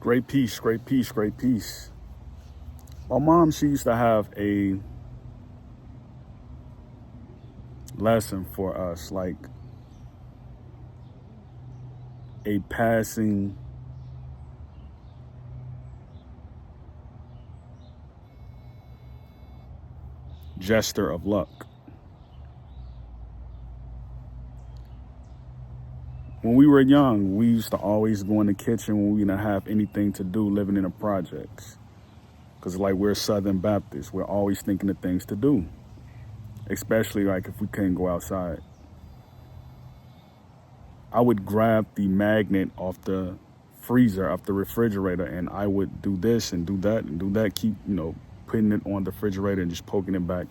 Great peace, great peace, great peace. My mom, she used to have a lesson for us, like a passing gesture of luck. When we were young, we used to always go in the kitchen when we didn't have anything to do living in the projects. Because like we're Southern Baptists, we're always thinking of things to do, especially like if we couldn't go outside. I would grab the magnet off the freezer, off the refrigerator, and I would do this and do that and do that, keep, putting it on the refrigerator and just poking it back,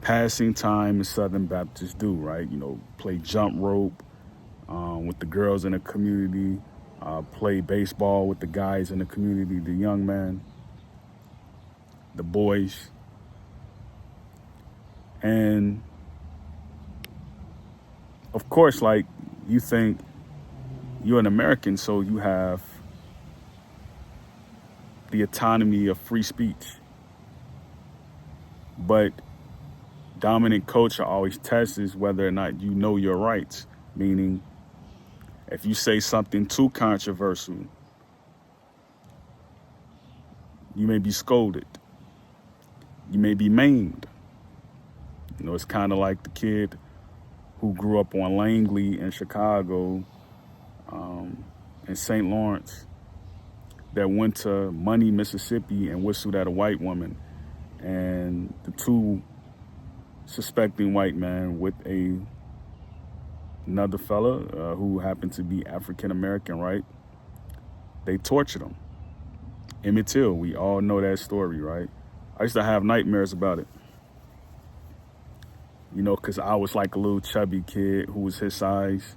passing time as Southern Baptists do, right? Play jump rope with the girls in the community, play baseball with the guys in the community, the young men, the boys. And of course, like, you think you're an American, so you have the autonomy of free speech. But dominant culture always tests whether or not you know your rights, meaning if you say something too controversial, you may be scolded. You may be maimed. It's kind of like the kid who grew up on Langley in Chicago, in St. Lawrence, that went to Money, Mississippi and whistled at a white woman. And the two suspecting white men with another fella who happened to be African American, right? They tortured him. Emmett Till, we all know that story, right? I used to have nightmares about it. Because I was like a little chubby kid who was his size.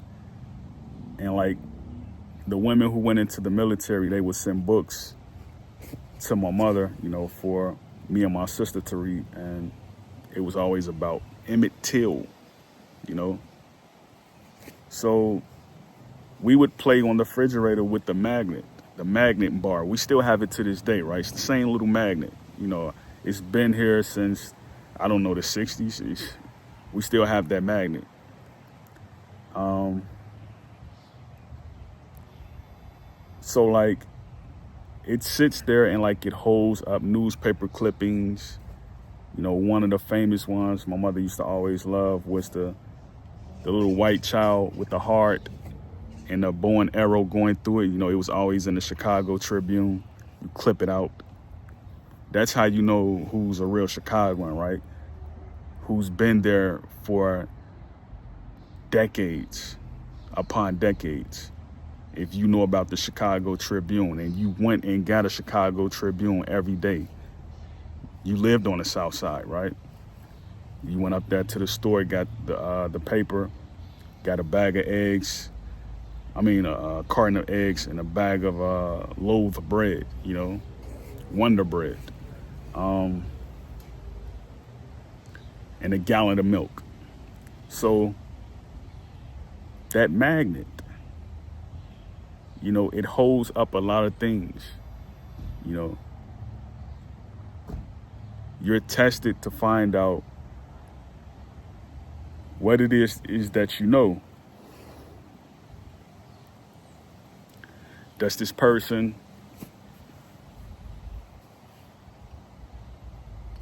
And like the women who went into the military, they would send books to my mother, for me and my sister to read. And it was always about Emmett Till, So we would play on the refrigerator with the magnet bar. We still have it to this day, right? It's the same little magnet. It's been here since, I don't know, the 60s. We still have that magnet. So like it sits there and like it holds up newspaper clippings. One of the famous ones my mother used to always love was the little white child with the heart and a bow and arrow going through it. It was always in the Chicago Tribune. You clip it out. That's how you know who's a real Chicagoan, right? Who's been there for decades upon decades. If you know about the Chicago Tribune and you went and got a Chicago Tribune every day, you lived on the South Side, right? You went up there to the store, got the paper, got a bag of eggs. A carton of eggs and a bag of loaf of bread, Wonder Bread, and a gallon of milk. So that magnet, it holds up a lot of things. You're tested to find out what it is that you know. Does this person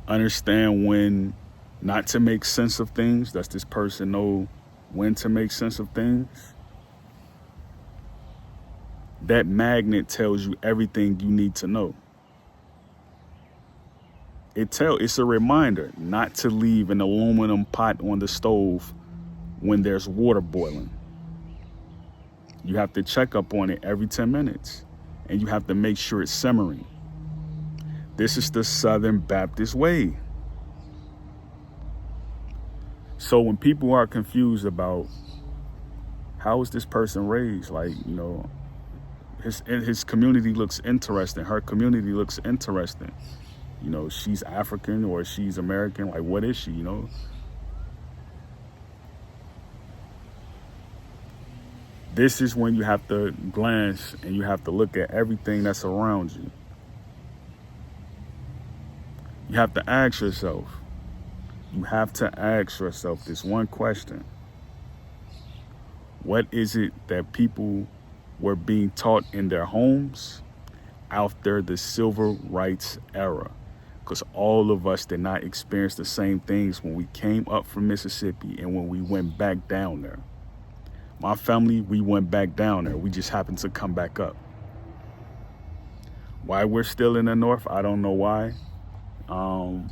understand when not to make sense of things? Does this person know when to make sense of things? That magnet tells you everything you need to know. It's a reminder not to leave an aluminum pot on the stove when there's water boiling. You have to check up on it every 10 minutes, and you have to make sure it's simmering. This is the Southern Baptist way. So when people are confused about how is this person raised, like, his community looks interesting, her community looks interesting. She's African or she's American, like what is she, This is when you have to glance and you have to look at everything that's around you. You have to ask yourself, this one question. What is it that people were being taught in their homes after the civil rights era? Because all of us did not experience the same things when we came up from Mississippi and when we went back down there. My family, we went back down there. We just happened to come back up. Why we're still in the North, I don't know why. I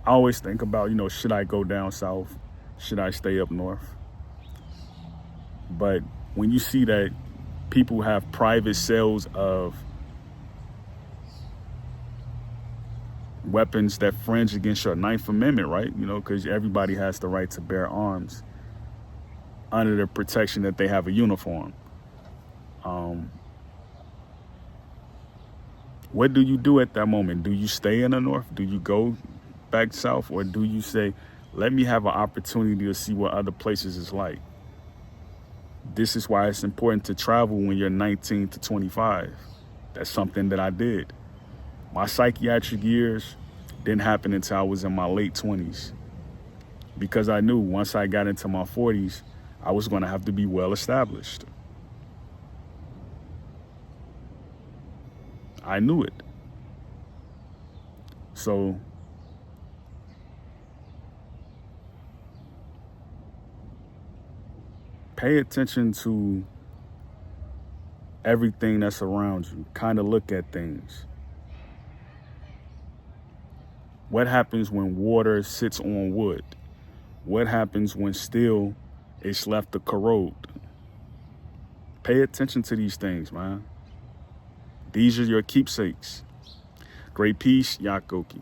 always think about, should I go down south? Should I stay up north? But when you see that people have private sales of weapons that fringe against your Ninth Amendment, right? Because everybody has the right to bear arms under the protection that they have a uniform. What do you do at that moment? Do you stay in the North? Do you go back south? Or do you say, let me have an opportunity to see what other places is like? This is why it's important to travel when you're 19 to 25. That's something that I did. My psychiatric years didn't happen until I was in my late 20s. Because I knew once I got into my 40s, I was going to have to be well established. I knew it. So pay attention to everything that's around you. Kind of look at things. What happens when water sits on wood? What happens when steel is left to corrode? Pay attention to these things, man. These are your keepsakes. Great peace, Yakoki.